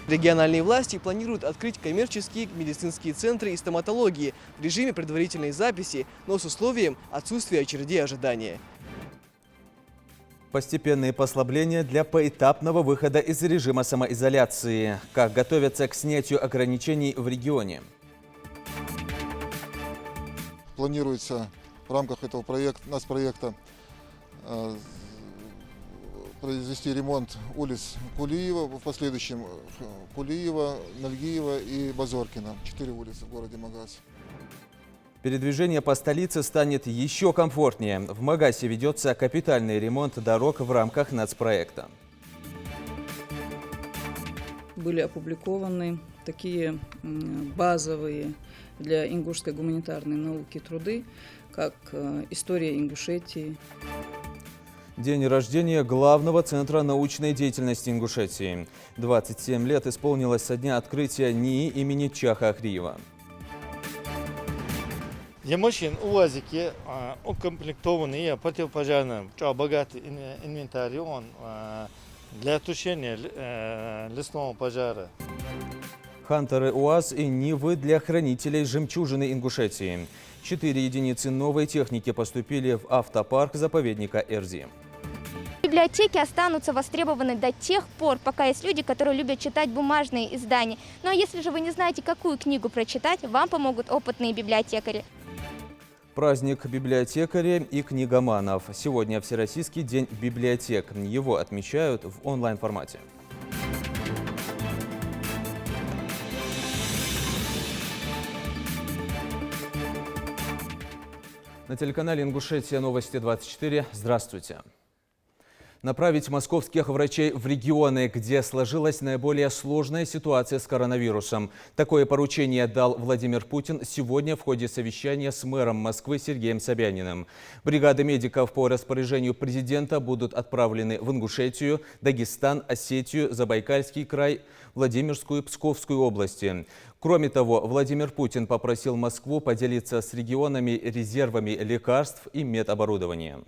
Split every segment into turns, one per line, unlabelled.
Региональные власти планируют открыть коммерческие медицинские центры и стоматологии в режиме предварительной записи, но с условием отсутствия очередей ожидания.
Постепенные послабления для поэтапного выхода из режима самоизоляции. Как готовятся к снятию ограничений в регионе?
Планируется в рамках этого проекта произвести ремонт улиц Кулиева, в последующем Кулиева, Нальгиева и Базоркина. 4 улицы в городе Магаз.
Передвижение по столице станет еще комфортнее. В Магасе ведется капитальный ремонт дорог в рамках нацпроекта.
Были опубликованы такие базовые для ингушской гуманитарной науки труды, как «История Ингушетии».
День рождения главного центра научной деятельности Ингушетии. 27 лет исполнилось со дня открытия НИИ имени Чаха Ахриева.
Ямашин УАЗики укомплектованный противопожарным богатый инвентарь для тушения лесного пожара.
Хантеры УАЗ и Нивы для хранителей жемчужины Ингушетии. 4 единицы новой техники поступили в автопарк заповедника Эрзи.
Библиотеки останутся востребованы до тех пор, пока есть люди, которые любят читать бумажные издания. Ну а если же вы не знаете, какую книгу прочитать, вам помогут опытные библиотекари.
Праздник библиотекарей и книгоманов. Сегодня Всероссийский день библиотек. Его отмечают в онлайн-формате. На телеканале «Ингушетия Новости 24». Здравствуйте. Направить московских врачей в регионы, где сложилась наиболее сложная ситуация с коронавирусом. Такое поручение дал Владимир Путин сегодня в ходе совещания с мэром Москвы Сергеем Собяниным. Бригады медиков по распоряжению президента будут отправлены в Ингушетию, Дагестан, Осетию, Забайкальский край, Владимирскую и Псковскую области. Кроме того, Владимир Путин попросил Москву поделиться с регионами резервами лекарств и медоборудования.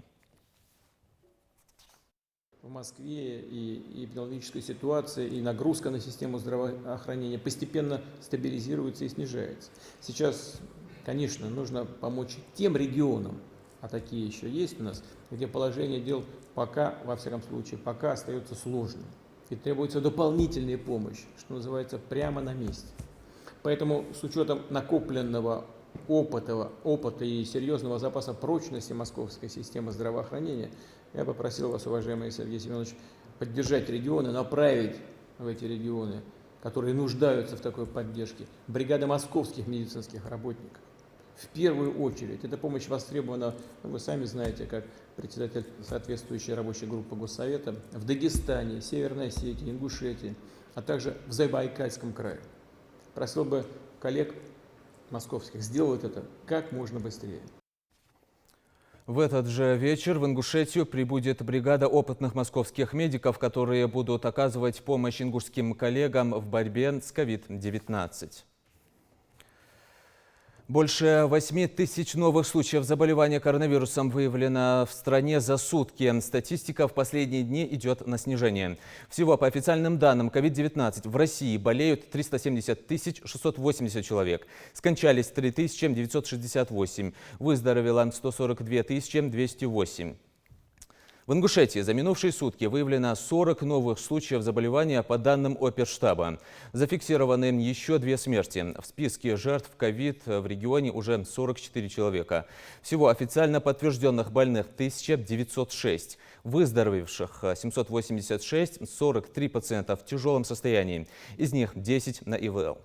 В Москве и эпидемиологическая ситуация, и нагрузка на систему здравоохранения постепенно стабилизируется и снижается. Сейчас, конечно, нужно помочь тем регионам, а такие еще есть у нас, где положение дел пока, во всяком случае, пока остается сложным. И требуется дополнительная помощь, что называется, прямо на месте. Поэтому с учетом накопленного опыта и серьезного запаса прочности московской системы здравоохранения, я попросил вас, уважаемый Сергей Семенович, поддержать регионы, направить в эти регионы, которые нуждаются в такой поддержке, бригады московских медицинских работников. В первую очередь эта помощь востребована, вы сами знаете, как председатель соответствующей рабочей группы Госсовета, в Дагестане, Северной Осетии, Ингушетии, а также в Забайкальском крае. Просил бы коллег московских сделать это как можно быстрее.
В этот же вечер в Ингушетию прибудет бригада опытных московских медиков, которые будут оказывать помощь ингушским коллегам в борьбе с COVID-19. Больше 8 тысяч новых случаев заболевания коронавирусом выявлено в стране за сутки. Статистика в последние дни идет на снижение. Всего по официальным данным COVID-19 в России болеют 370 680 человек. Скончались 3968. Выздоровело 142 208. В Ингушетии за минувшие сутки выявлено 40 новых случаев заболевания по данным Оперштаба. Зафиксированы еще 2 смерти. В списке жертв ковид в регионе уже 44 человека. Всего официально подтвержденных больных 1906. Выздоровевших 786, 43 пациента в тяжелом состоянии. Из них 10 на ИВЛ.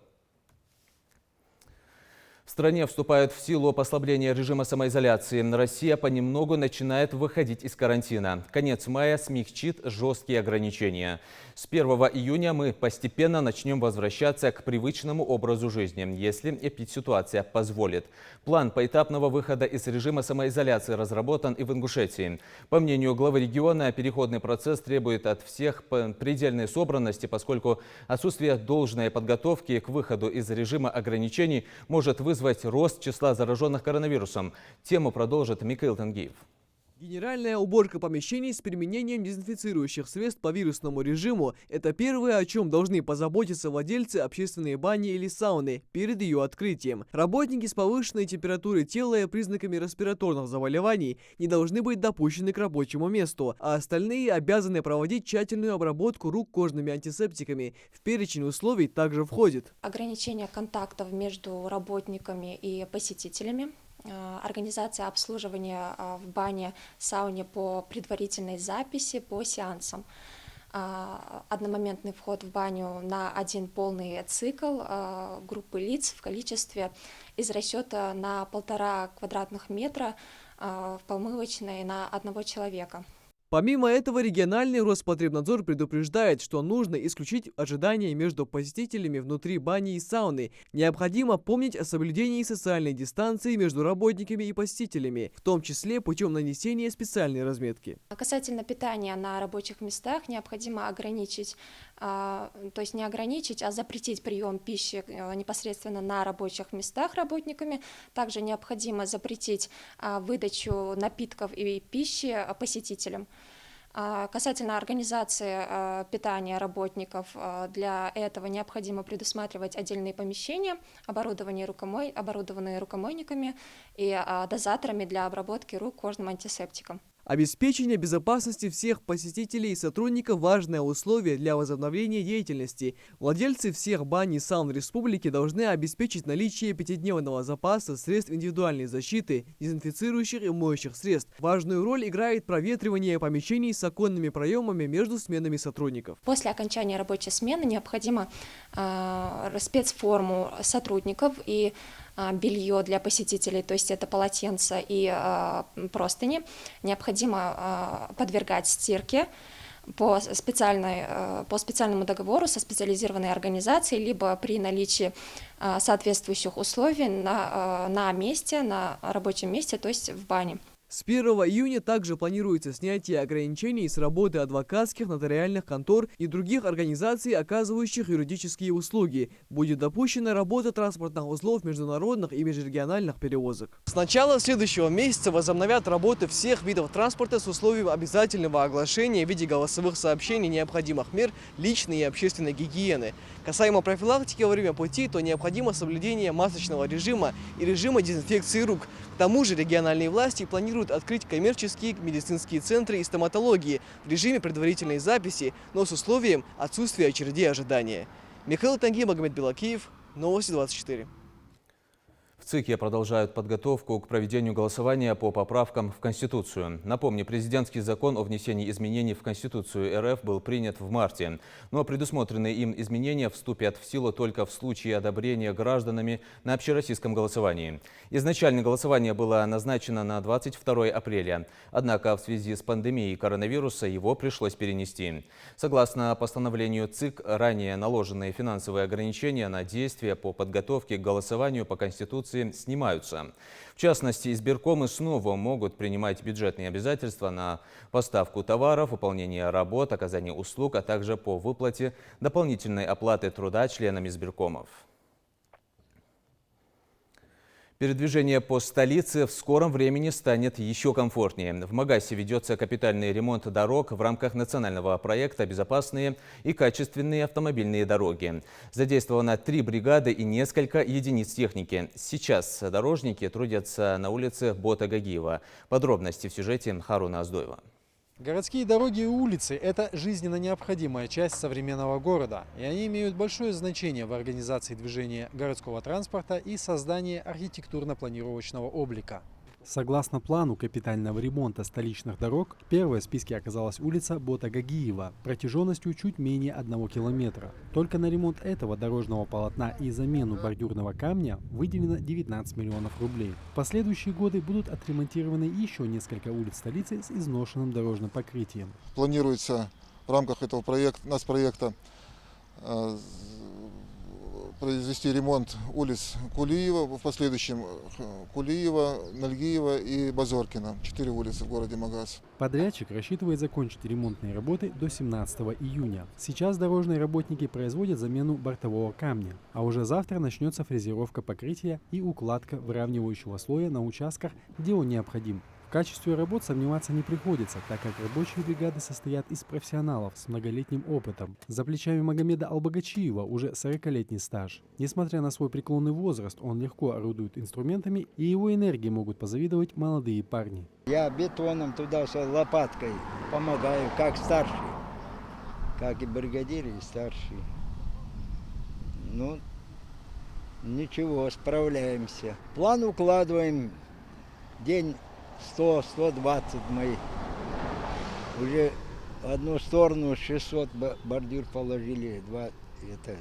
В стране вступают в силу послабления режима самоизоляции. Россия понемногу начинает выходить из карантина. Конец мая смягчит жесткие ограничения. С 1 июня мы постепенно начнем возвращаться к привычному образу жизни, если эпидситуация позволит. План поэтапного выхода из режима самоизоляции разработан и в Ингушетии. По мнению главы региона, переходный процесс требует от всех предельной собранности, поскольку отсутствие должной подготовки к выходу из режима ограничений может вызвать рост числа зараженных коронавирусом. Тему продолжит Микаил Тангиев.
Генеральная уборка помещений с применением дезинфицирующих средств по вирусному режиму – это первое, о чем должны позаботиться владельцы общественной бани или сауны перед ее открытием. Работники с повышенной температурой тела и признаками респираторных заболеваний не должны быть допущены к рабочему месту, а остальные обязаны проводить тщательную обработку рук кожными антисептиками. В перечень условий также входит
ограничение контактов между работниками и посетителями, организация обслуживания в бане, сауне по предварительной записи по сеансам, одномоментный вход в баню на один полный цикл группы лиц в количестве из расчета на 1,5 квадратных метра в помывочной на одного человека.
Помимо этого, региональный Роспотребнадзор предупреждает, что нужно исключить ожидания между посетителями внутри бани и сауны. Необходимо помнить о соблюдении социальной дистанции между работниками и посетителями, в том числе путем нанесения специальной разметки.
Касательно питания на рабочих местах, необходимо ограничить, то есть не ограничить, а запретить прием пищи непосредственно на рабочих местах работниками. Также необходимо запретить выдачу напитков и пищи посетителям. Касательно организации питания работников, для этого необходимо предусматривать отдельные помещения, оборудованные рукомойниками и дозаторами для обработки рук кожным антисептиком.
Обеспечение безопасности всех посетителей и сотрудников – важное условие для возобновления деятельности. Владельцы всех бань и саун республики должны обеспечить наличие 5-дневного запаса средств индивидуальной защиты, дезинфицирующих и моющих средств. Важную роль играет проветривание помещений с оконными проемами между сменами сотрудников.
После окончания рабочей смены необходимо спецформу сотрудников и белье для посетителей, то есть это полотенца и простыни, необходимо подвергать стирке по специальному договору со специализированной организацией, либо при наличии соответствующих условий на месте, на рабочем месте, то есть в бане.
С 1 июня также планируется снятие ограничений с работы адвокатских, нотариальных контор и других организаций, оказывающих юридические услуги. Будет допущена работа транспортных узлов международных и межрегиональных перевозок. С начала следующего месяца возобновят работы всех видов транспорта с условием обязательного оглашения в виде голосовых сообщений необходимых мер личной и общественной гигиены. Касаемо профилактики во время пути, то необходимо соблюдение масочного режима и режима дезинфекции рук. К тому же региональные власти планируют открыть коммерческие медицинские центры и стоматологии в режиме предварительной записи, но с условием отсутствия очередей ожидания. Михаил Танги, Магомед Белакиев, Новости 24.
В ЦИКе продолжают подготовку к проведению голосования по поправкам в Конституцию. Напомню, президентский закон о внесении изменений в Конституцию РФ был принят в марте. Но предусмотренные им изменения вступят в силу только в случае одобрения гражданами на общероссийском голосовании. Изначально голосование было назначено на 22 апреля. Однако в связи с пандемией коронавируса его пришлось перенести. Согласно постановлению ЦИК, ранее наложенные финансовые ограничения на действия по подготовке к голосованию по Конституции снимаются. В частности, избиркомы снова могут принимать бюджетные обязательства на поставку товаров, выполнение работ, оказание услуг, а также по выплате дополнительной оплаты труда членам избиркомов. Передвижение по столице в скором времени станет еще комфортнее. В Магасе ведется капитальный ремонт дорог в рамках национального проекта «Безопасные и качественные автомобильные дороги». Задействовано 3 бригады и несколько единиц техники. Сейчас дорожники трудятся на улице Бота Гагиева. Подробности в сюжете Харуна Аздоева.
Городские дороги и улицы – это жизненно необходимая часть современного города, и они имеют большое значение в организации движения городского транспорта и создании архитектурно-планировочного облика. Согласно плану капитального ремонта столичных дорог, первой в списке оказалась улица Бота Гагиева протяженностью чуть менее 1 километра. Только на ремонт этого дорожного полотна и замену бордюрного камня выделено 19 миллионов рублей. В последующие годы будут отремонтированы еще несколько улиц столицы с изношенным дорожным покрытием.
Планируется в рамках этого проекта произвести ремонт улиц Кулиева, в последующем Кулиева, Нальгиева и Базоркина. 4 улицы в городе Магас.
Подрядчик рассчитывает закончить ремонтные работы до 17 июня. Сейчас дорожные работники производят замену бортового камня, а уже завтра начнется фрезеровка покрытия и укладка выравнивающего слоя на участках, где он необходим. В качестве работ сомневаться не приходится, так как рабочие бригады состоят из профессионалов с многолетним опытом. За плечами Магомеда Албагачиева уже 40-летний стаж. Несмотря на свой преклонный возраст, он легко орудует инструментами, и его энергии могут позавидовать молодые парни.
Я бетоном туда с лопаткой помогаю, как старший, как и бригадир, и старший. Ну, ничего, справляемся. План укладываем, день 100-120 мы. Уже в одну сторону 600 бордюр положили,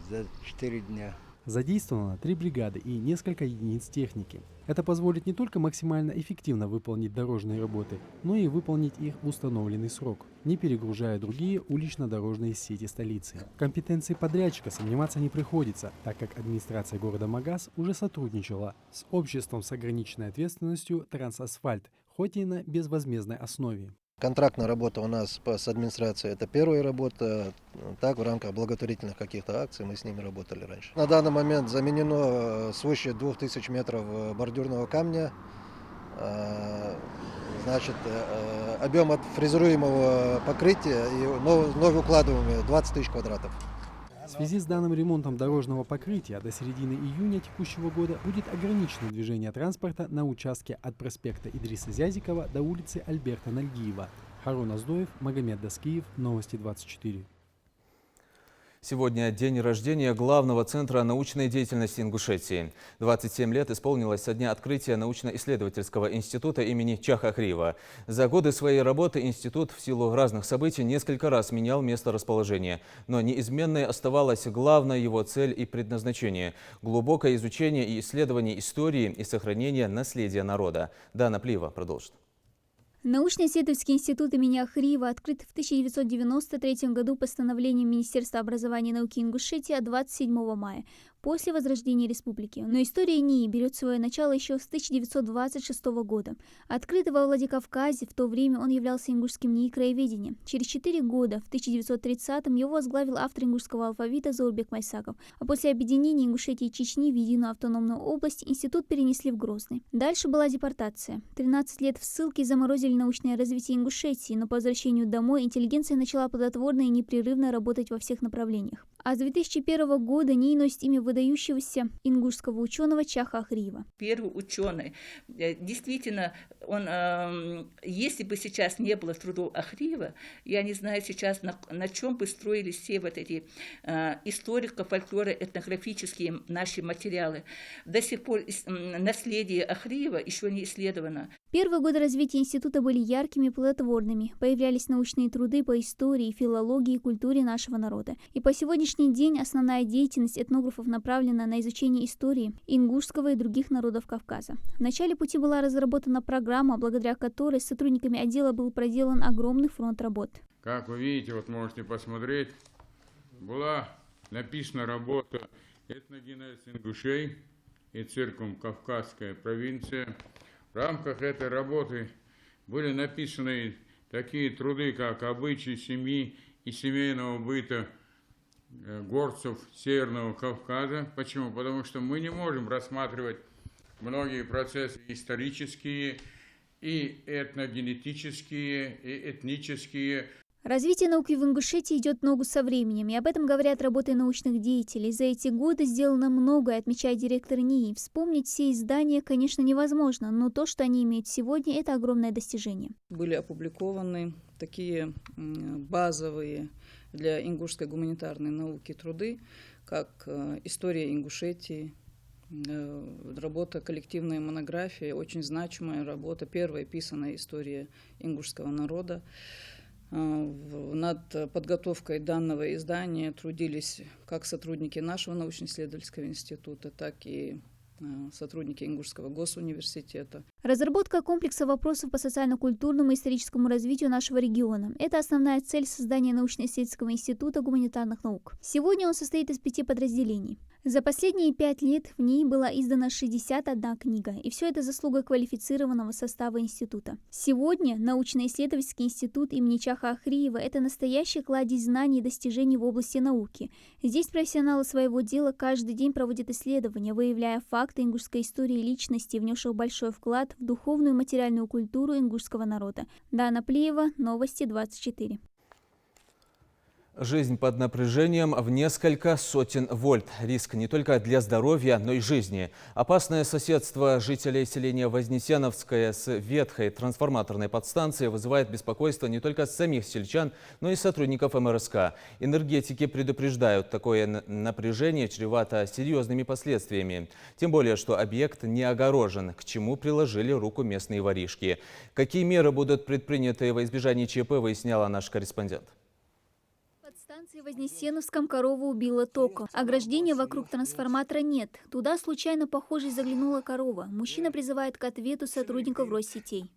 за 4 дня.
Задействовано 3 бригады и несколько единиц техники. Это позволит не только максимально эффективно выполнить дорожные работы, но и выполнить их в установленный срок, не перегружая другие улично-дорожные сети столицы. В компетенции подрядчика сомневаться не приходится, так как администрация города Магаз уже сотрудничала с обществом с ограниченной ответственностью «Трансасфальт», хоть и на безвозмездной основе.
Контрактная работа у нас с администрацией – это первая работа. Так, в рамках благотворительных каких-то акций мы с ними работали раньше. На данный момент заменено свыше 2000 метров бордюрного камня. Значит, объем от фрезеруемого покрытия и вновь укладываемого 20 тысяч квадратов.
В связи с данным ремонтом дорожного покрытия до середины июня текущего года будет ограничено движение транспорта на участке от проспекта Идриса Зязикова до улицы Альберта Нальгиева. Харун Аздоев, Магомед Даскиев, Новости 24.
Сегодня день рождения главного центра научной деятельности Ингушетии. 27 лет исполнилось со дня открытия научно-исследовательского института имени Чаха Ахриева. За годы своей работы институт в силу разных событий несколько раз менял место расположения. Но неизменной оставалась главная его цель и предназначение – глубокое изучение и исследование истории и сохранение наследия народа. Дана Плиева продолжит.
Научно-исследовательский институт имени Ахриева открыт в 1993 году постановлением Министерства образования и науки Ингушетии от 27 мая, после возрождения республики. Но история НИИ берет свое начало еще с 1926 года. Открытый во Владикавказе, в то время он являлся ингушским НИИ краеведения. Через 4 года, в 1930-м, его возглавил автор ингушского алфавита Заурбек Майсаков. А после объединения Ингушетии и Чечни в единую автономную область институт перенесли в Грозный. Дальше была депортация. 13 лет в ссылке заморозили научное развитие Ингушетии, но по возвращению домой интеллигенция начала плодотворно и непрерывно работать во всех направлениях. А с 2001 года НИИ носит имя выдающегося ингушского ученого Чаха Ахриева.
Первый ученый. Действительно, он, если бы сейчас не было трудов Ахриева, я не знаю сейчас, на чем бы строились все вот эти историко-фольклоры, этнографические наши материалы. До сих пор наследие Ахриева еще не исследовано.
Первые годы развития института были яркими и плодотворными. Появлялись научные труды по истории, филологии и культуре нашего народа. И по сегодняшний день основная деятельность этнографов направлена на изучение истории ингушского и других народов Кавказа. В начале пути была разработана программа, благодаря которой с сотрудниками отдела был проделан огромный фронт работ.
Как вы видите, вот можете посмотреть, была написана работа «Этногенез ингушей и циркум Кавказская провинция». В рамках этой работы были написаны такие труды, как «Обычаи семьи и семейного быта горцев Северного Кавказа». Почему? Потому что мы не можем рассматривать многие процессы исторические, и этногенетические, и этнические.
Развитие науки в Ингушетии идет ногу со временем, и об этом говорят работы научных деятелей. За эти годы сделано многое, отмечает директор НИИ. Вспомнить все издания, конечно, невозможно, но то, что они имеют сегодня, это огромное достижение.
Были опубликованы такие базовые для ингушской гуманитарной науки труды, как «История Ингушетии», работа «Коллективная монография», очень значимая работа, первая писанная история ингушского народа. Над подготовкой данного издания трудились как сотрудники нашего научно-исследовательского института, так и сотрудники Ингушского госуниверситета.
Разработка комплекса вопросов по социально-культурному и историческому развитию нашего региона – это основная цель создания научно-исследовательского института гуманитарных наук. Сегодня он состоит из 5 подразделений. За последние 5 лет в ней была издана 61 книга, и все это заслуга квалифицированного состава института. Сегодня научно-исследовательский институт имени Чаха Ахриева – это настоящий кладезь знаний и достижений в области науки. Здесь профессионалы своего дела каждый день проводят исследования, выявляя факты ингушской истории и личностей, внесших большой вклад в духовную и материальную культуру ингушского народа. Дана Плиева, Новости 24.
Жизнь под напряжением в несколько сотен вольт. Риск не только для здоровья, но и жизни. Опасное соседство жителей селения Вознесеновское с ветхой трансформаторной подстанцией вызывает беспокойство не только самих сельчан, но и сотрудников МРСК. Энергетики предупреждают, такое напряжение чревато серьезными последствиями. Тем более, что объект не огорожен, к чему приложили руку местные воришки. Какие меры будут предприняты во избежание ЧП, выясняла наш корреспондент.
В станции в Вознесеновском корову убила током. Ограждения вокруг трансформатора нет. Туда случайно, похоже, заглянула корова. Мужчина призывает к ответу сотрудников Россетей.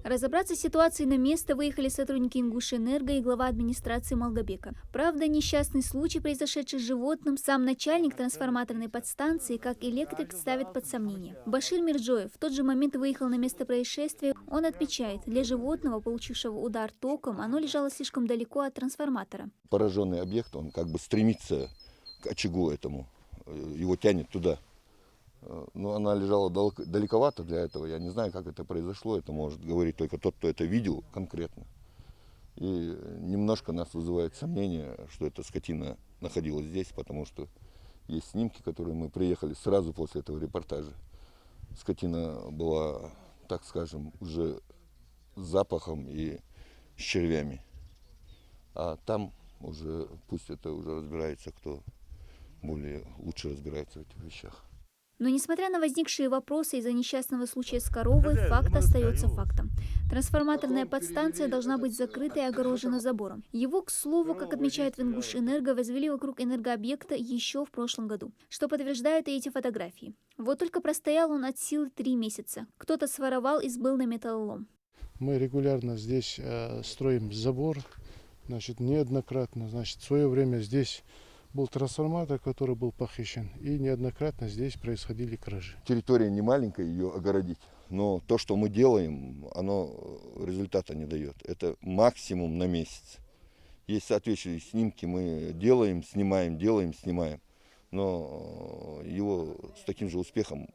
Разобраться с ситуацией на место выехали сотрудники Ингушэнерго и глава администрации Малгобека. Правда, несчастный случай, произошедший с животным, сам начальник трансформаторной подстанции, как электрик, ставит под сомнение. Башир Мирджоев в тот же момент выехал на место происшествия. Он отмечает, для животного, получившего удар током, оно лежало слишком далеко от трансформатора.
Пораженный объект, он как бы стремится к очагу этому, его тянет туда. Но она лежала далековато для этого. Я не знаю, как это произошло. Это может говорить только тот, кто это видел конкретно. И немножко нас вызывает сомнение, что эта скотина находилась здесь, потому что есть снимки, которые мы приехали сразу после этого репортажа. Скотина была, так скажем, уже с запахом и с червями. А там уже, пусть это уже разбирается, кто более лучше разбирается в этих вещах.
Но несмотря на возникшие вопросы из-за несчастного случая с коровой, факт остается фактом. Трансформаторная подстанция должна быть закрыта и огорожена забором. Его, к слову, как отмечают в Ингушэнерго, возвели вокруг энергообъекта еще в прошлом году, что подтверждают и эти фотографии. Вот только простоял он от силы 3 месяца. Кто-то своровал и сбыл на металлолом.
Мы регулярно здесь строим забор, неоднократно. В свое время здесь был трансформатор, который был похищен, и неоднократно здесь происходили кражи.
Территория не маленькая, ее огородить, но то, что мы делаем, оно результата не дает. Это максимум на месяц. Есть соответствующие снимки, мы делаем, снимаем, но его с таким же успехом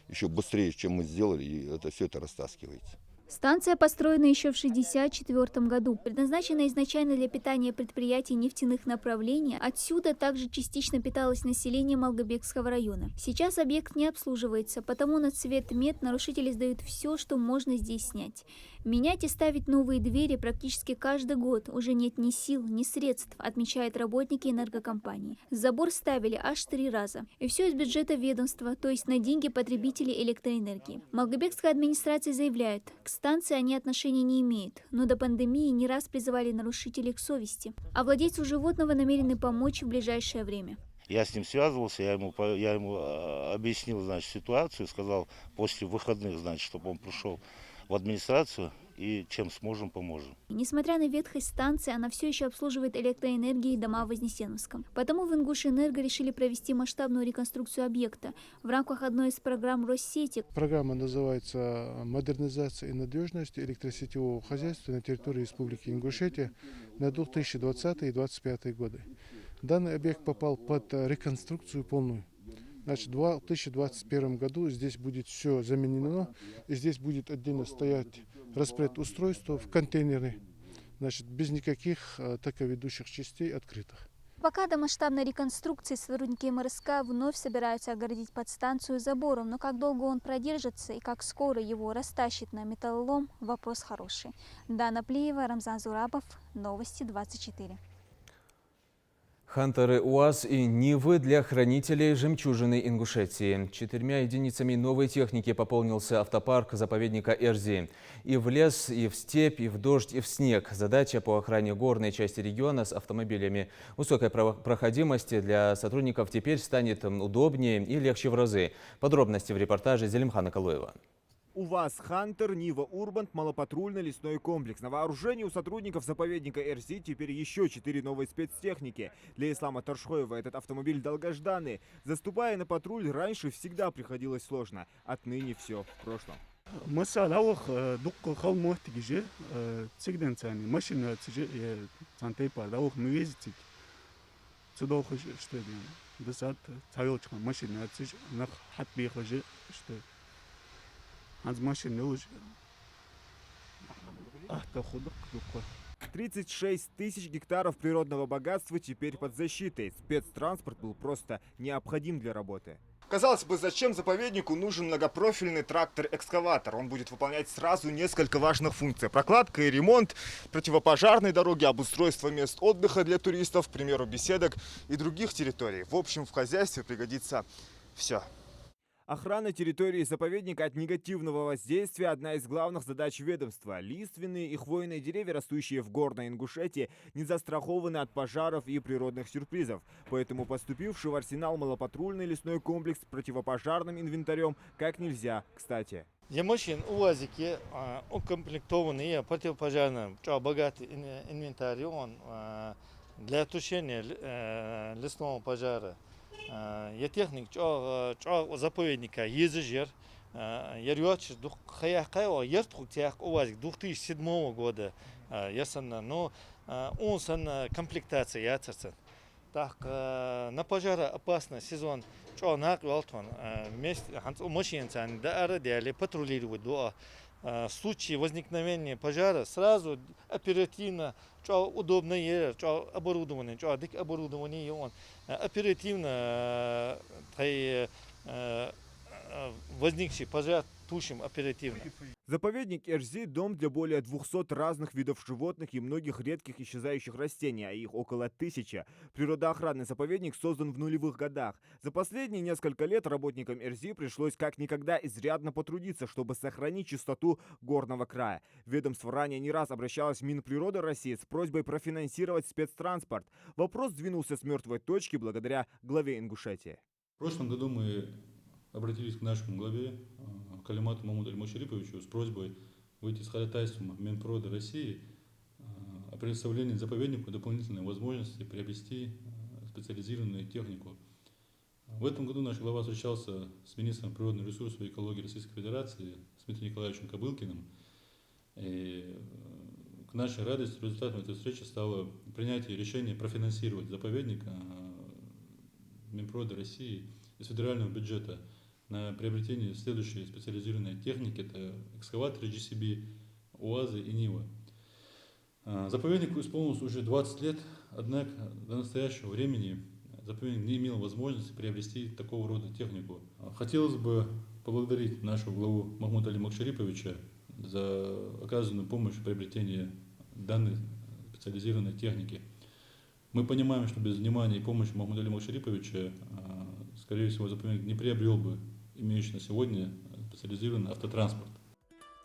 еще быстрее, чем мы сделали, и это все это растаскивается.
Станция построена еще в 1964 году. Предназначена изначально для питания предприятий нефтяных направлений. Отсюда также частично питалось население Малгобекского района. Сейчас объект не обслуживается, потому на цвет мед нарушители сдают все, что можно здесь снять. Менять и ставить новые двери практически каждый год уже нет ни сил, ни средств, отмечают работники энергокомпании. Забор ставили аж 3 раза. И все из бюджета ведомства, то есть на деньги потребителей электроэнергии. Малгобекская администрация заявляет, к станции они отношения не имеют, но до пандемии не раз призывали нарушителей к совести. А владельцу животного намерены помочь в ближайшее время.
Я с ним связывался, я ему объяснил, ситуацию, сказал после выходных, чтобы он пришел в администрацию и чем сможем, поможем.
Несмотря на ветхость станции, она все еще обслуживает электроэнергией дома в Вознесеновском. Потому в Ингушэнерго решили провести масштабную реконструкцию объекта в рамках одной из программ Россети.
Программа называется «Модернизация и надежность электросетевого хозяйства на территории Республики Ингушетия на 2020 и 2025 годы». Данный объект попал под реконструкцию полную. В 2021 году здесь будет все заменено, и здесь будет отдельно стоять распредустройство в контейнеры, без никаких токоведущих частей открытых.
Пока до масштабной реконструкции сотрудники МРСК вновь собираются огородить подстанцию забором, но как долго он продержится и как скоро его растащит на металлолом – вопрос хороший. Дана Плиева, Рамзан Зурабов, Новости 24.
Хантеры УАЗ и Нивы для хранителей жемчужины Ингушетии. 4 единицами новой техники пополнился автопарк заповедника Эрзи. И в лес, и в степь, и в дождь, и в снег. Задача по охране горной части региона с автомобилями высокой проходимости для сотрудников теперь станет удобнее и легче в разы. Подробности в репортаже Зелимхана Калуева.
УВАЗ «Хантер», Нива «Урбант», малопатрульный лесной комплекс. На вооружении у сотрудников заповедника РЗ теперь еще 4 новые спецтехники. Для Ислама Таршхоева этот автомобиль долгожданный. Заступая на патруль, раньше всегда приходилось сложно. Отныне все в прошлом.
Аз машина уже.
36 тысяч гектаров природного богатства теперь под защитой. Спецтранспорт был просто необходим для работы. Казалось бы, зачем заповеднику нужен многопрофильный трактор-экскаватор? Он будет выполнять сразу несколько важных функций. Прокладка и ремонт противопожарной дороги, обустройство мест отдыха для туристов, к примеру, беседок и других территорий. В общем, в хозяйстве пригодится все. Охрана территории заповедника от негативного воздействия – одна из главных задач ведомства. Лиственные и хвойные деревья, растущие в горной Ингушетии, не застрахованы от пожаров и природных сюрпризов. Поэтому поступивший в арсенал малопатрульный лесной комплекс с противопожарным инвентарем как нельзя кстати.
Ямашин, УАЗики укомплектованные противопожарным, богатый инвентарь, он для тушения лесного пожара. Я техник, заповедника езжер, я рёчер, ертхутях УАЗик 2007 года, ясна, но он сан комплектация яцерцен. Так, на пожароопасный сезон, нак валтон, вместе машинцами да радиали патрулировать до случае возникновения пожара сразу оперативно, удобное оборудование, оборудование он оперативно возникший пожар тушим оперативно.
Заповедник Эрзи – дом для более 200 разных видов животных и многих редких исчезающих растений, а их около 1000. Природоохранный заповедник создан в нулевых годах. За последние несколько лет работникам Эрзи пришлось как никогда изрядно потрудиться, чтобы сохранить чистоту горного края. Ведомство ранее не раз обращалось в Минприроды России с просьбой профинансировать спецтранспорт. Вопрос сдвинулся с мертвой точки благодаря главе Ингушетии.
В прошлом году мы обратились к нашему главе Калимату Мамуду Аль-Мушариповичу с просьбой выйти с ходатайством Минприроды России о предоставлении заповеднику дополнительной возможности приобрести специализированную технику. В этом году наш глава встречался с министром природных ресурсов и экологии Российской Федерации Дмитрием Николаевичем Кобылкиным. И к нашей радости результатом этой встречи стало принятие решения профинансировать заповедник Минприроды России из федерального бюджета на приобретение следующей специализированной техники. Это экскаваторы GCB, УАЗы и Нива. Заповеднику исполнилось уже 20 лет, однако до настоящего времени заповедник не имел возможности приобрести такого рода технику. Хотелось бы поблагодарить нашего главу Махмуда Али Макшариповича за оказанную помощь в приобретении данной специализированной техники. Мы понимаем, что без внимания и помощи Махмуда Али Макшариповича, скорее всего, заповедник не приобрел бы имеющий на сегодня специализированный автотранспорт.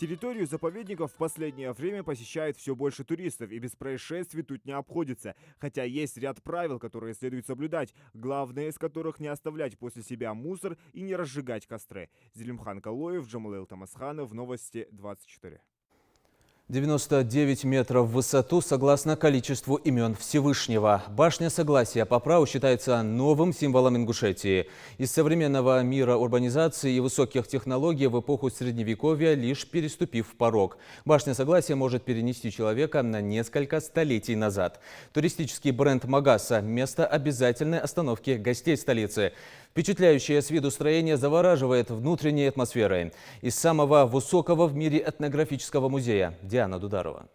Территорию заповедников в последнее время посещает все больше туристов, и без происшествий тут не обходится. Хотя есть ряд правил, которые следует соблюдать, главное из которых не оставлять после себя мусор и не разжигать костры. Зелимхан Калоев, Джамалил Тамасханов, Новости 24.
99 метров в высоту согласно количеству имен Всевышнего. Башня Согласия по праву считается новым символом Ингушетии. Из современного мира урбанизации и высоких технологий в эпоху Средневековья, лишь переступив порог. Башня Согласия может перенести человека на несколько столетий назад. Туристический бренд Магаса – место обязательной остановки гостей столицы. Впечатляющее с виду строение завораживает внутренней атмосферой. Из самого высокого в мире этнографического музея Диана Дударова.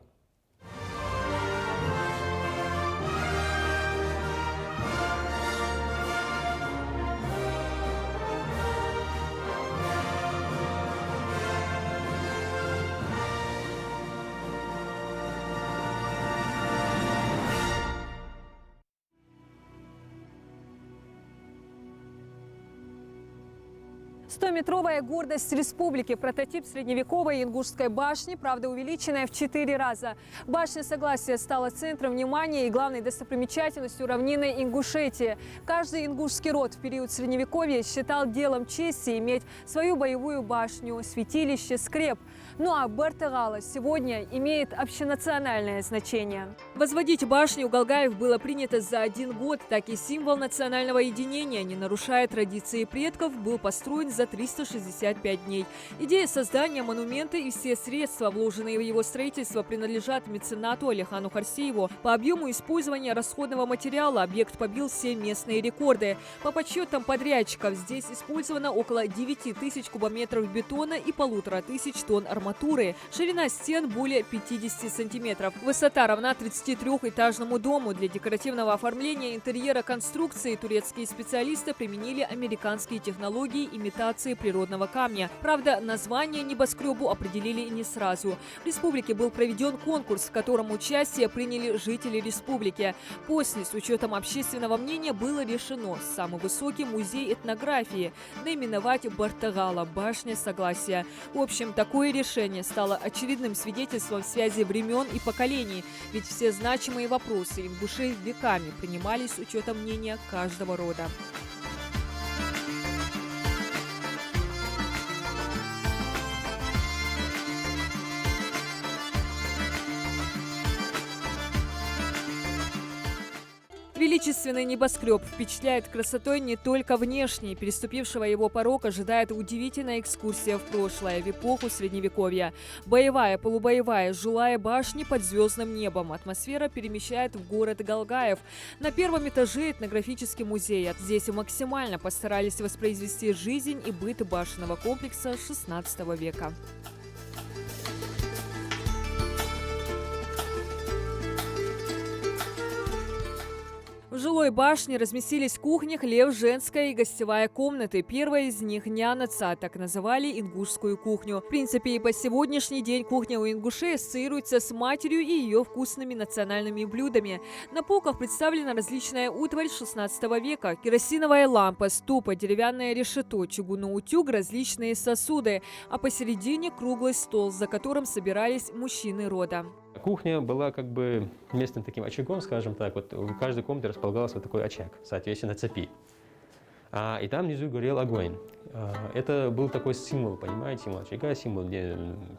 100-метровая гордость республики, прототип средневековой ингушской башни, правда увеличенная в 4 раза. Башня Согласия стала центром внимания и главной достопримечательностью равнины Ингушетии. Каждый ингушский род в период Средневековья считал делом чести иметь свою боевую башню, святилище, склеп. Ну а Бартагала сегодня имеет общенациональное значение. Возводить башню у Галгаев было принято за 1 год, так и символ национального единения, не нарушая традиции предков, был построен за 365 дней. Идея создания монумента и все средства, вложенные в его строительство, принадлежат меценату Алихану Харсееву. По объему использования расходного материала объект побил все местные рекорды. По подсчетам подрядчиков, здесь использовано около 9000 кубометров бетона и 1500 тонн арматуры. Ширина стен более 50 сантиметров. Высота равна 33-этажному дому. Для декоративного оформления интерьера конструкции турецкие специалисты применили американские технологии имитации природного камня. Правда, название небоскребу определили не сразу. В республике был проведен конкурс, в котором участие приняли жители республики. После, с учетом общественного мнения, было решено самый высокий музей этнографии наименовать Бартагала – башня Согласия. В общем, такое решение стало очередным свидетельством связи времен и поколений, ведь все значимые вопросы ингушей веками принимались с учетом мнения каждого рода. Величественный небоскреб впечатляет красотой не только внешней. Переступившего его порог ожидает удивительная экскурсия в прошлое, в эпоху Средневековья. Боевая, полубоевая, жилая башни под звездным небом. Атмосфера перемещает в город Галгаев. На первом этаже этнографический музей. Здесь максимально постарались воспроизвести жизнь и быт башенного комплекса XVI века. В жилой башне разместились кухня, хлев, женская и гостевая комнаты. Первая из них – нянаца, так называли ингушскую кухню. В принципе, и по сегодняшний день кухня у ингушей ассоциируется с матерью и ее вкусными национальными блюдами. На полках представлена различная утварь XVI века. Керосиновая лампа, ступа, деревянное решето, чугунный утюг, различные сосуды. А посередине круглый стол, за которым собирались мужчины рода.
Кухня была как бы местным таким очагом, скажем так. Вот в каждой комнате располагался вот такой очаг, соответственно, цепи. И там внизу горел огонь. Это был такой символ, понимаете, символ очага, символ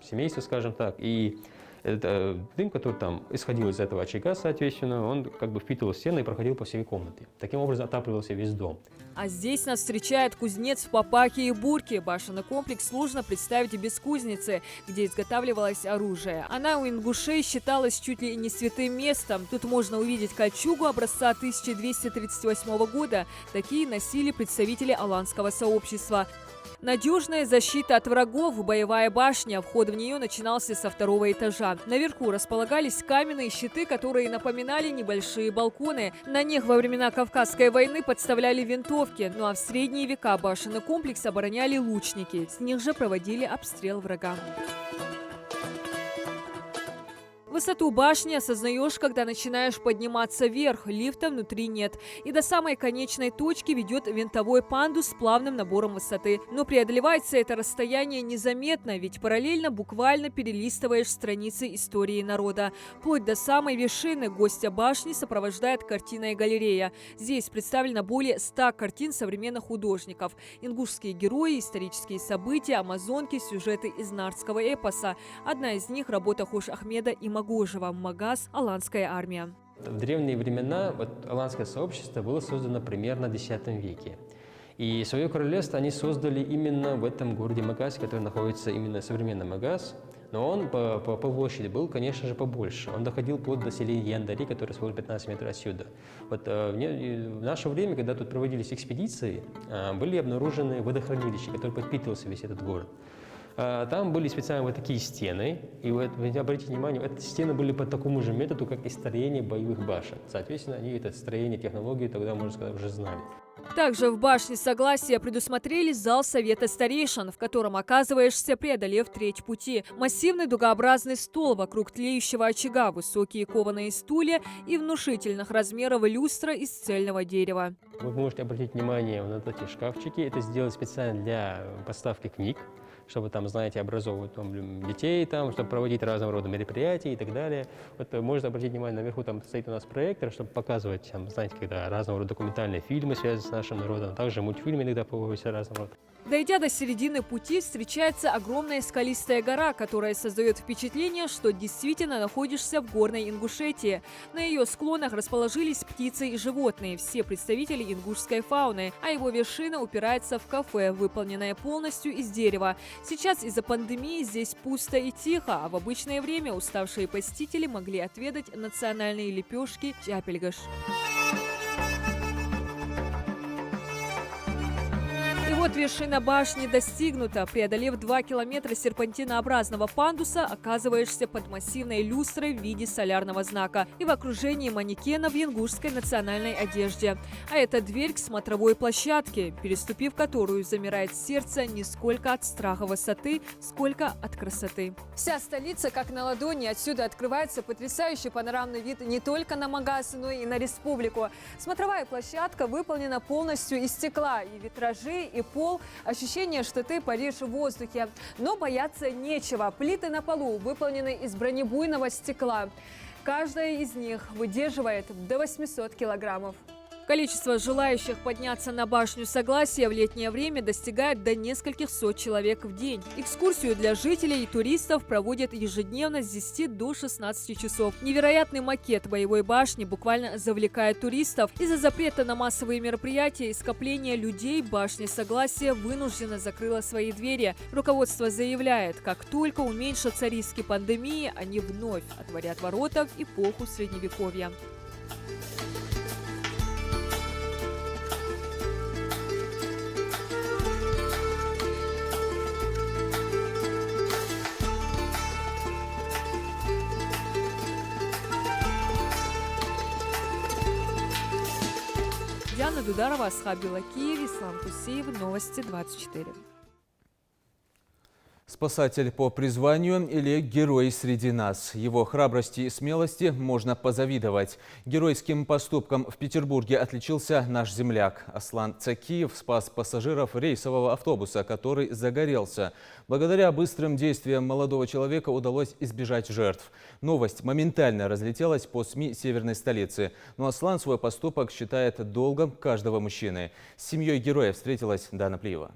семейства, скажем так. И этот дым, который там исходил из этого очага, соответственно, он как бы впитывал в стены и проходил по всей комнате. Таким образом отапливался весь дом.
А здесь нас встречает кузнец в папахе и бурке. Башенный комплекс сложно представить и без кузницы, где изготавливалось оружие. Она у ингушей считалась чуть ли не святым местом. Тут можно увидеть кольчугу образца 1238 года. Такие носили представители аланского сообщества. Надежная защита от врагов, боевая башня. Вход в нее начинался со 2-го этажа. Наверху располагались каменные щиты, которые напоминали небольшие балконы. На них во времена Кавказской войны подставляли винтовки. Ну а в средние века башенный комплекс обороняли лучники. С них же проводили обстрел врага. Высоту башни осознаешь, когда начинаешь подниматься вверх. Лифта внутри нет. И до самой конечной точки ведет винтовой пандус с плавным набором высоты. Но преодолевается это расстояние незаметно, ведь параллельно буквально перелистываешь страницы истории народа. Вплоть до самой вершины гостя башни сопровождает картина и галерея. Здесь представлено более 100 картин современных художников. Ингушские герои, исторические события, амазонки, сюжеты из нардского эпоса. Одна из них – работа Хош Ахмеда и Магожева «Магаз. Аланская армия».
В древние времена аланское сообщество было создано примерно в X веке. И свое королевство они создали именно в этом городе Магаз, который находится именно современный Магаз. Но он по площади был, конечно же, побольше. Он доходил вплоть до селения Яндари, которое всего 15 метров отсюда. Вот в наше время, когда тут проводились экспедиции, были обнаружены водохранилища, которые подпитывался весь этот город. Там были специально вот такие стены, и вы обратите внимание, эти стены были по такому же методу, как и строение боевых башен. Соответственно, они это строение, технологию тогда, можно сказать, уже знали.
Также в башне Согласия предусмотрели зал Совета старейшин, в котором оказываешься, преодолев треть пути. Массивный дугообразный стол вокруг тлеющего очага, высокие кованые стулья и внушительных размеров люстра из цельного дерева.
Вы можете обратить внимание на эти шкафчики. Это сделано специально для поставки книг, чтобы там, знаете, образовывать детей, там, чтобы проводить разного рода мероприятия и так далее. Вот можно обратить внимание, наверху там стоит у нас проектор, чтобы показывать, там, знаете, когда разного рода документальные фильмы связаны с нашим народом, также мультфильмы иногда появляются разного рода.
Дойдя до середины пути, встречается огромная скалистая гора, которая создает впечатление, что действительно находишься в горной Ингушетии. На ее склонах расположились птицы и животные, все представители ингушской фауны, а его вершина упирается в кафе, выполненное полностью из дерева. Сейчас из-за пандемии здесь пусто и тихо, а в обычное время уставшие посетители могли отведать национальные лепешки чапельгаш. И вот вершина башни достигнута. Преодолев 2 километра серпантинообразного пандуса, оказываешься под массивной люстрой в виде солярного знака и в окружении манекенов в ингушской национальной одежде. А это дверь к смотровой площадке, переступив которую замирает сердце не сколько от страха высоты, сколько от красоты. Вся столица как на ладони. Отсюда открывается потрясающий панорамный вид не только на Магаз, но и на республику. Смотровая площадка выполнена полностью из стекла, и витражи, и пол. Ощущение, что ты паришь в воздухе. Но бояться нечего. Плиты на полу выполнены из бронебойного стекла. Каждая из них выдерживает до 800 килограммов. Количество желающих подняться на башню Согласия в летнее время достигает до нескольких сот человек в день. Экскурсию для жителей и туристов проводят ежедневно с 10 до 16 часов. Невероятный макет боевой башни буквально завлекает туристов. Из-за запрета на массовые мероприятия и скопления людей башня Согласия вынужденно закрыла свои двери. Руководство заявляет, как только уменьшатся риски пандемии, они вновь отворят ворота в эпоху Средневековья. Диана Дударова, Асхаб Белакиев, Ислам Кусеев, Новости 24.
Спасатель по призванию или герой среди нас. Его храбрости и смелости можно позавидовать. Геройским поступком в Петербурге отличился наш земляк. Аслан Цакиев спас пассажиров рейсового автобуса, который загорелся. Благодаря быстрым действиям молодого человека удалось избежать жертв. Новость моментально разлетелась по СМИ северной столицы. Но Аслан свой поступок считает долгом каждого мужчины. С семьей героя встретилась Дана Плиева.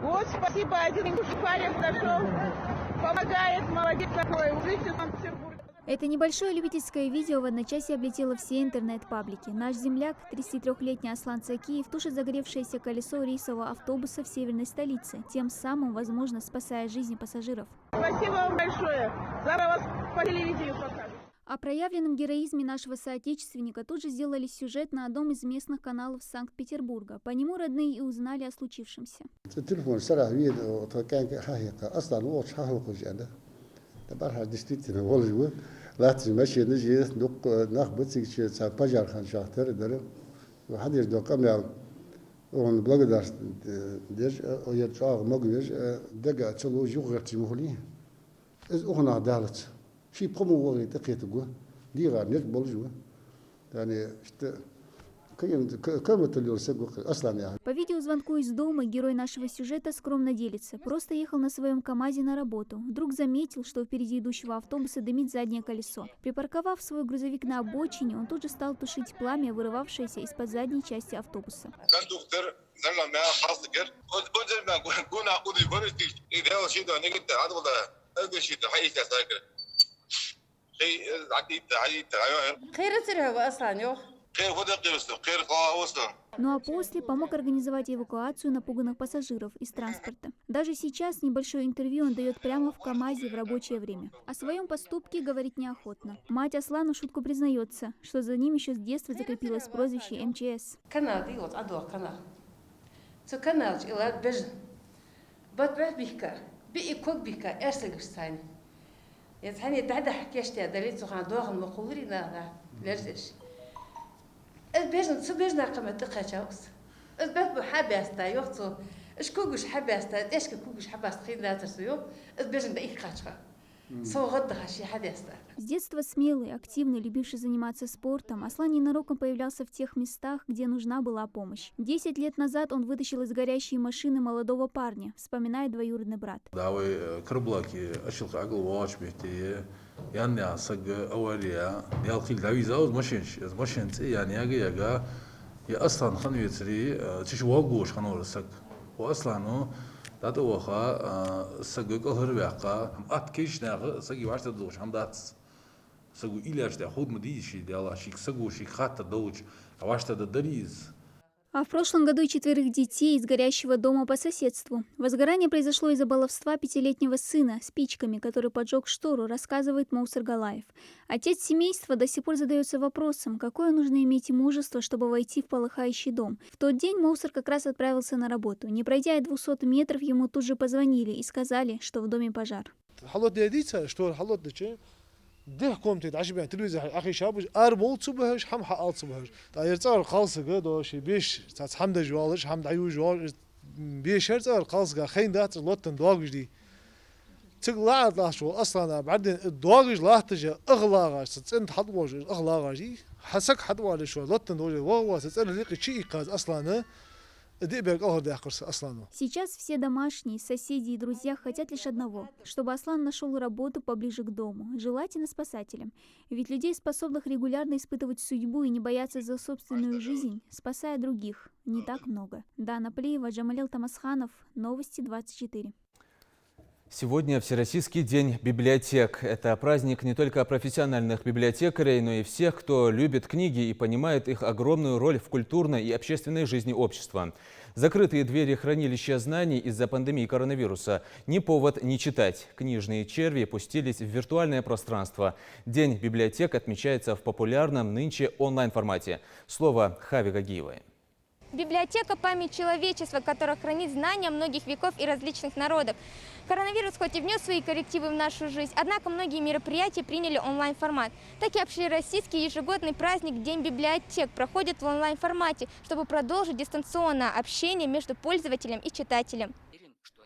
Вот, спасибо, один ингушский парень зашел, помогает, молодец такой, житель Санкт-Петербурга.
Это небольшое любительское видео в одночасье облетело все интернет-паблики. Наш земляк, 33-летний Аслан Цакиев, тушит загоревшееся колесо рейсового автобуса в северной столице, тем самым, возможно, спасая жизни пассажиров.
Спасибо вам большое. Завтра вас по телевидению покажут.
О проявленном героизме нашего соотечественника тут же сделали сюжет на одном из местных каналов Санкт-Петербурга. По нему родные и узнали о случившемся.
Он благодарен, في برومو تقيتقوا ديغا نت بولجوا يعني
По видеозвонку из дома герой нашего сюжета скромно делится. Просто ехал на своем КамАЗе на работу. Вдруг заметил, что впереди идущего автобуса дымит заднее колесо. Припарковав свой грузовик на обочине, он тут же стал тушить пламя, вырывавшееся из-под задней части автобуса. Ну а после помог организовать эвакуацию напуганных пассажиров из транспорта. Даже сейчас небольшое интервью он дает прямо в КамАЗе в рабочее время. О своем поступке говорить неохотно. Мать Аслану шутку признается, что за ним еще с детства закрепилось прозвище МЧС.
البيجن سبيجنا قمت قشاوس الباب حباستا يوختو اشكوغش حباستا ديشك كوغش حباست خين لا تسيو البيجن دايك قاشخا سو غدها شي حداستا.
С детства смелый, активный, любивший заниматься спортом, Аслан ненароком появлялся в тех местах, где нужна была помощь. 10 лет назад он вытащил из горящей машины молодого парня, вспоминает двоюродный брат.
يعني صق أولياء يالقي العويز أو مشينش يعني أجا يا أصلاً خنو يتري تشي واقوش خنو السق وأصلاً تاتو وخا سق كهر بيعقا أتكيش ناقة سقي واشت دوش هم دات سقو إلاش ده خود مديشي ديالا شيك سقو شيك خات دوش واشت دريز.
А в прошлом году 4 детей из горящего дома по соседству. Возгорание произошло из-за баловства 5-летнего сына спичками, который поджег штору, рассказывает Моусар Галаев. Отец семейства до сих пор задается вопросом, какое нужно иметь мужество, чтобы войти в полыхающий дом. В тот день Моусар как раз отправился на работу. Не пройдя и 200 метров, ему тут же позвонили и сказали, что в доме пожар.
ده قمت تعشي بين تلفزيون أخي شابش أربول صبحش هم حال صبحش تاير صار خالص كده شيء بيش تحمد جوالش حمد عيو جوال بيش هرصار خالص خين ده لوتن دواجش دي تقلع لاشو أصلا بعدين الدواجش لا تجي أغلاغش تنت حدواج أغلاغش حسك حدواج شو لوتن دواجش وهو تسأل لقي شيء كاز أصلا
Сейчас все домашние, соседи и друзья хотят лишь одного, чтобы Аслан нашел работу поближе к дому, желательно спасателем. Ведь людей, способных регулярно испытывать судьбу и не бояться за собственную жизнь, спасая других, не так много. Дана Плеева, Джамалил Тамасханов, Новости 24.
Сегодня Всероссийский день библиотек. Это праздник не только профессиональных библиотекарей, но и всех, кто любит книги и понимает их огромную роль в культурной и общественной жизни общества. Закрытые двери хранилища знаний из-за пандемии коронавируса не повод не читать. Книжные черви пустились в виртуальное пространство. День библиотек отмечается в популярном нынче онлайн-формате. Слово Хави Гагиевой.
Библиотека – память человечества, которая хранит знания многих веков и различных народов. Коронавирус хоть и внес свои коррективы в нашу жизнь, однако многие мероприятия приняли онлайн-формат. Так и общероссийский ежегодный праздник День библиотек проходит в онлайн-формате, чтобы продолжить дистанционное общение между пользователем и читателем.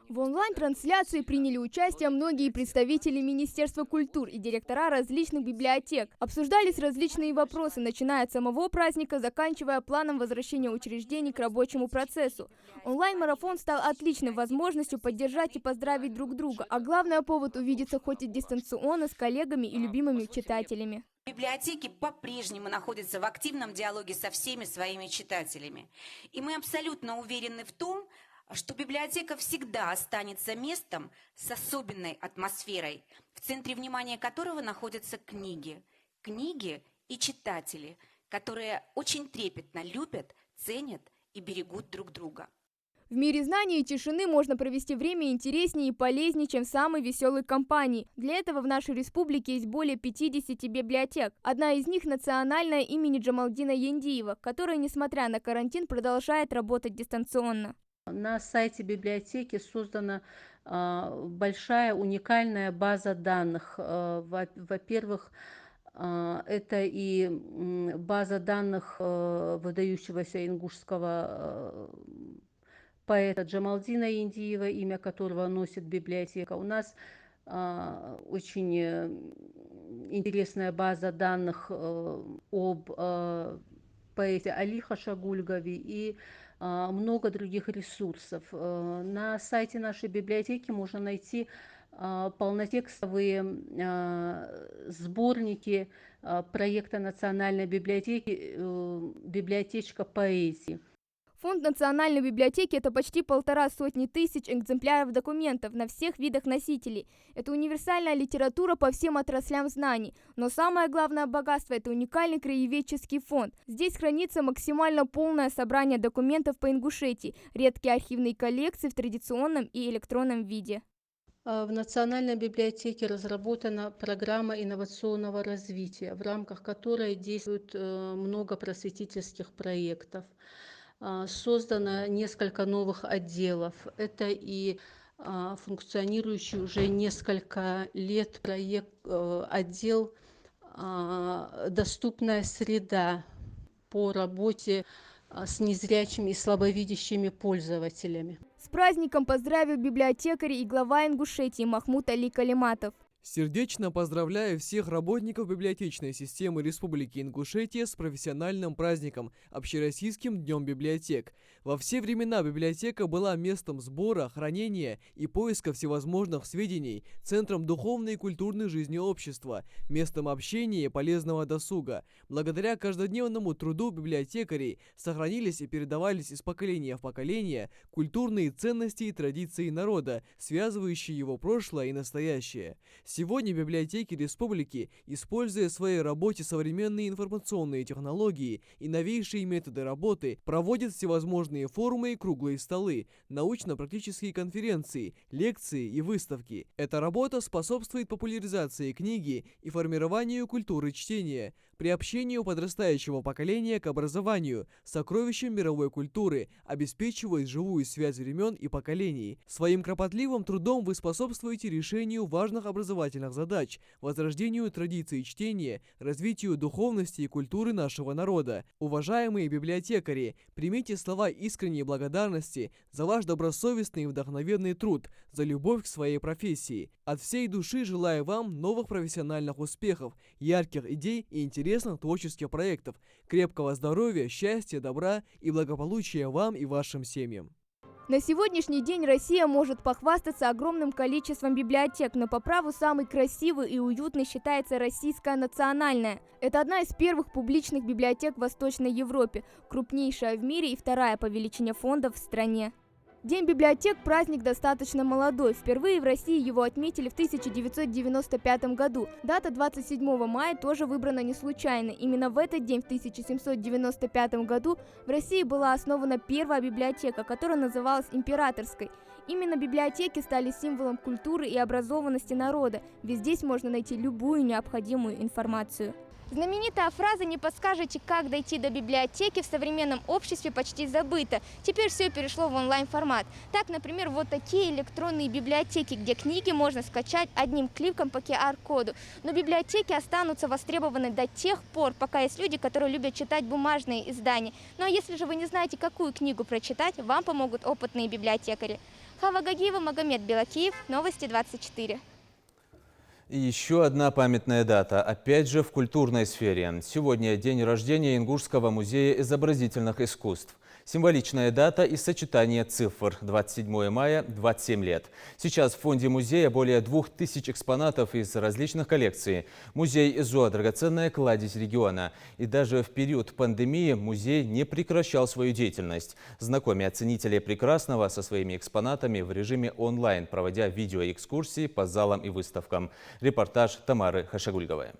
В онлайн-трансляции приняли участие многие представители Министерства культуры и директора различных библиотек. Обсуждались различные вопросы, начиная от самого праздника, заканчивая планом возвращения учреждений к рабочему процессу. Онлайн-марафон стал отличной возможностью поддержать и поздравить друг друга, а главное повод увидеться хоть и дистанционно с коллегами и любимыми читателями.
Библиотеки по-прежнему находятся в активном диалоге со всеми своими читателями. И мы абсолютно уверены в том, что библиотека всегда останется местом с особенной атмосферой, в центре внимания которого находятся книги. Книги и читатели, которые очень трепетно любят, ценят и берегут друг друга.
В мире знаний и тишины можно провести время интереснее и полезнее, чем в самой веселой компании. Для этого в нашей республике есть более 50 библиотек. Одна из них – национальная имени Джамалдина Яндиева, которая, несмотря на карантин, продолжает работать дистанционно.
На сайте библиотеки создана большая уникальная база данных. Во-первых, это и база данных выдающегося ингушского поэта Джамалдина Яндиева, имя которого носит библиотека. У нас очень интересная база данных об поэте Али Хашагульгове и много других ресурсов. На сайте нашей библиотеки можно найти полнотекстовые сборники проекта Национальной библиотеки «Библиотечка поэзии».
Фонд Национальной библиотеки – это почти 150 тысяч экземпляров документов на всех видах носителей. Это универсальная литература по всем отраслям знаний. Но самое главное богатство – это уникальный краеведческий фонд. Здесь хранится максимально полное собрание документов по Ингушетии, редкие архивные коллекции в традиционном и электронном виде.
В Национальной библиотеке разработана программа инновационного развития, в рамках которой действует много просветительских проектов. Создано несколько новых отделов. Это и функционирующий уже несколько лет отдел «Доступная среда». по работе с незрячими и слабовидящими пользователями.
С праздником поздравил библиотекарь и глава Ингушетии Махмуд Али Калиматов.
Сердечно поздравляю всех работников библиотечной системы Республики Ингушетия с профессиональным праздником – Общероссийским днем библиотек. Во все времена библиотека была местом сбора, хранения и поиска всевозможных сведений, центром духовной и культурной жизни общества, местом общения и полезного досуга. Благодаря каждодневному труду библиотекарей сохранились и передавались из поколения в поколение культурные ценности и традиции народа, связывающие его прошлое и настоящее. Сегодня библиотеки республики, используя в своей работе современные информационные технологии и новейшие методы работы, проводят всевозможные форумы и круглые столы, научно-практические конференции, лекции и выставки. Эта работа способствует популяризации книги и формированию культуры чтения, приобщению подрастающего поколения к образованию, сокровищам мировой культуры, обеспечивает живую связь времен и поколений. Своим кропотливым трудом вы способствуете решению важных образовательных задач, возрождению традиций чтения, развитию духовности и культуры нашего народа. Уважаемые библиотекари, примите слова искренней благодарности за ваш добросовестный и вдохновенный труд, за любовь к своей профессии. От всей души желаю вам новых профессиональных успехов, ярких идей и интересных творческих проектов, крепкого здоровья, счастья, добра и благополучия вам и вашим семьям.
На сегодняшний день Россия может похвастаться огромным количеством библиотек, но по праву самой красивой и уютной считается Российская национальная. Это одна из первых публичных библиотек в Восточной Европе, крупнейшая в мире и вторая по величине фондов в стране. День библиотек – праздник достаточно молодой. Впервые в России его отметили в 1995 году. Дата 27 мая тоже выбрана не случайно. Именно в этот день, в 1795 году, в России была основана первая библиотека, которая называлась Императорской. Именно библиотеки стали символом культуры и образованности народа, ведь здесь можно найти любую необходимую информацию.
Знаменитая фраза «не подскажете, как дойти до библиотеки» в современном обществе почти забыта. Теперь все перешло в онлайн-формат. Так, например, вот такие электронные библиотеки, где книги можно скачать одним кликом по QR-коду. Но библиотеки останутся востребованы до тех пор, пока есть люди, которые любят читать бумажные издания. Ну а если же вы не знаете, какую книгу прочитать, вам помогут опытные библиотекари. Хава Гагиева, Магомед Белакиев, Новости 24.
И еще одна памятная дата, опять же в культурной сфере. Сегодня день рождения Ингушского музея изобразительных искусств. Символичная дата и сочетание цифр. 27 мая – 27 лет. Сейчас в фонде музея более 2000 экспонатов из различных коллекций. Музей ИЗО – драгоценная кладезь региона. И даже в период пандемии музей не прекращал свою деятельность, знакомя ценителей прекрасного со своими экспонатами в режиме онлайн, проводя видеоэкскурсии по залам и выставкам. Репортаж Тамары Хашагульговой.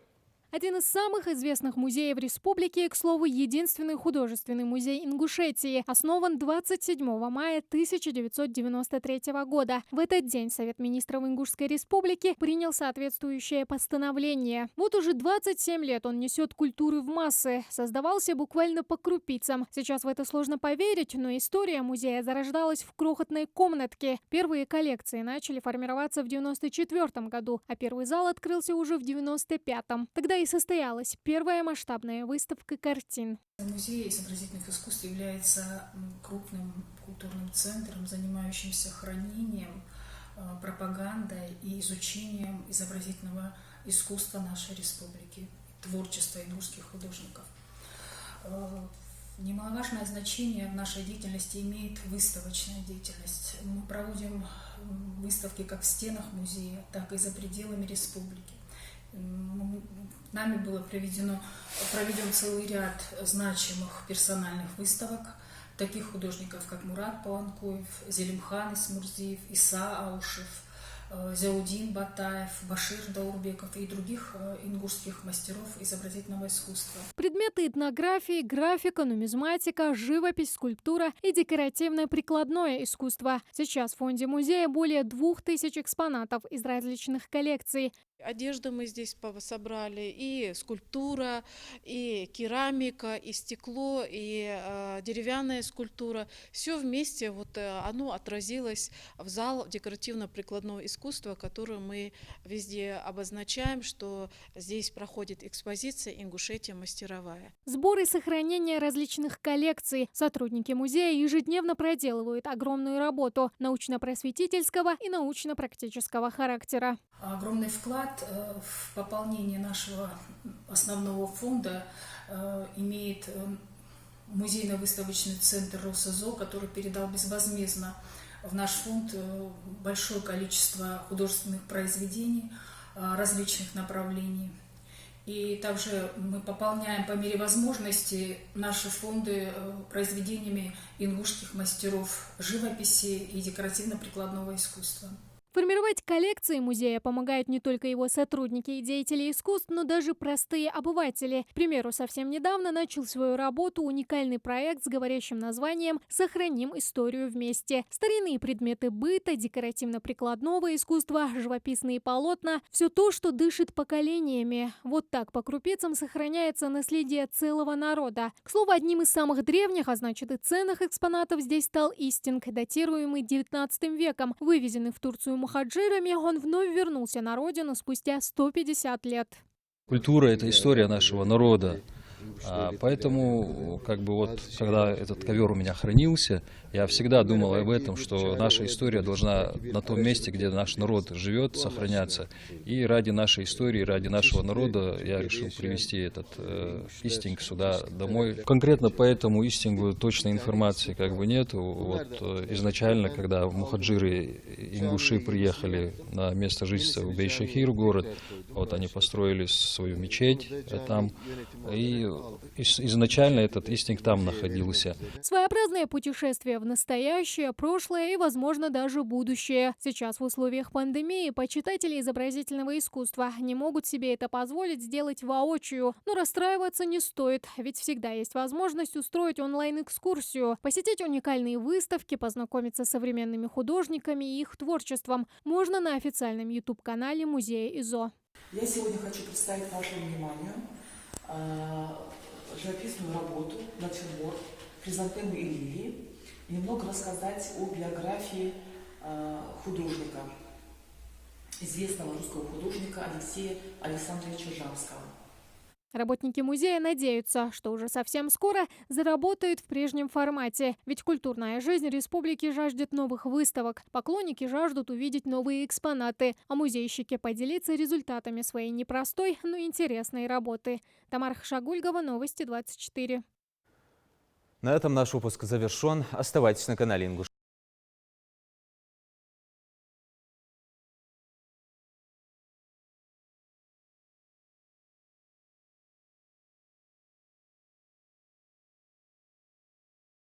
Один из самых известных музеев республики, к слову, единственный художественный музей Ингушетии, основан 27 мая 1993 года. В этот день Совет министров Ингушской республики принял соответствующее постановление. Вот уже 27 лет он несет культуру в массы, создавался буквально по крупицам. Сейчас в это сложно поверить, но история музея зарождалась в крохотной комнатке. Первые коллекции начали формироваться в 1994 году, а первый зал открылся уже в 1995. Тогда и состоялась первая масштабная выставка картин.
Музей изобразительных искусств является крупным культурным центром, занимающимся хранением, пропагандой и изучением изобразительного искусства нашей республики, творчества ингушских художников. Немаловажное значение в нашей деятельности имеет выставочная деятельность. Мы проводим выставки как в стенах музея, так и за пределами республики. Нами было проведен целый ряд значимых персональных выставок таких художников, как Мурат Паланкоев, Зелимхан Исмурзиев, Иса Аушев, Зяудин Батаев, Башир Даурбеков и других ингушских мастеров изобразительного искусства.
Предметы этнографии, графика, нумизматика, живопись, скульптура и декоративно-прикладное искусство. Сейчас в фонде музея более 2000 экспонатов из различных коллекций.
Одежду мы здесь собрали, и скульптура, и керамика, и стекло, и деревянная скульптура. Все вместе оно отразилось в зал декоративно-прикладного искусства, который мы везде обозначаем, что здесь проходит экспозиция «Ингушетия мастеровая».
Сбор и сохранение различных коллекций. Сотрудники музея ежедневно проделывают огромную работу научно-просветительского и научно-практического характера.
Огромный вклад в пополнение нашего основного фонда имеет музейно-выставочный центр РосИЗО, который передал безвозмездно в наш фонд большое количество художественных произведений различных направлений. И также мы пополняем по мере возможности наши фонды произведениями ингушских мастеров живописи и декоративно-прикладного искусства.
Формировать коллекции музея помогают не только его сотрудники и деятели искусств, но даже простые обыватели. К примеру, совсем недавно начал свою работу уникальный проект с говорящим названием «Сохраним историю вместе». Старинные предметы быта, декоративно-прикладного искусства, живописные полотна – все то, что дышит поколениями. Вот так по крупицам сохраняется наследие целого народа. К слову, одним из самых древних, а значит и ценных экспонатов здесь стал истинг, датируемый XIX веком, вывезенный в Турцию мухаджирами, он вновь вернулся на родину спустя 150 лет.
Культура – это история нашего народа. Поэтому, когда этот ковер у меня хранился, я всегда думал об этом, что наша история должна на том месте, где наш народ живет, сохраняться. И ради нашей истории, ради нашего народа я решил привезти этот истинг сюда домой. Конкретно по этому истингу точной информации нет. Изначально, когда мухаджиры ингуши приехали на место жительства в Бейшахир, город, они построили свою мечеть там, и изначально этот истинг там находился.
Своеобразное путешествие в настоящее, прошлое и, возможно, даже будущее. Сейчас в условиях пандемии почитатели изобразительного искусства не могут себе это позволить сделать воочию. Но расстраиваться не стоит, ведь всегда есть возможность устроить онлайн-экскурсию, посетить уникальные выставки, познакомиться с современными художниками и их творчеством. Можно на официальном YouTube-канале музея ИЗО.
Я сегодня хочу представить вашему вниманию живописную работу «Натюрморт» хризантемы и лилии, и немного рассказать о биографии художника, известного русского художника Алексея Александровича Жамского.
Работники музея надеются, что уже совсем скоро заработают в прежнем формате, ведь культурная жизнь республики жаждет новых выставок, поклонники жаждут увидеть новые экспонаты, а музейщики поделиться результатами своей непростой, но интересной работы. Тамара Хашагульгова, Новости 24.
На этом наш выпуск завершен. Оставайтесь на канале Ингуш.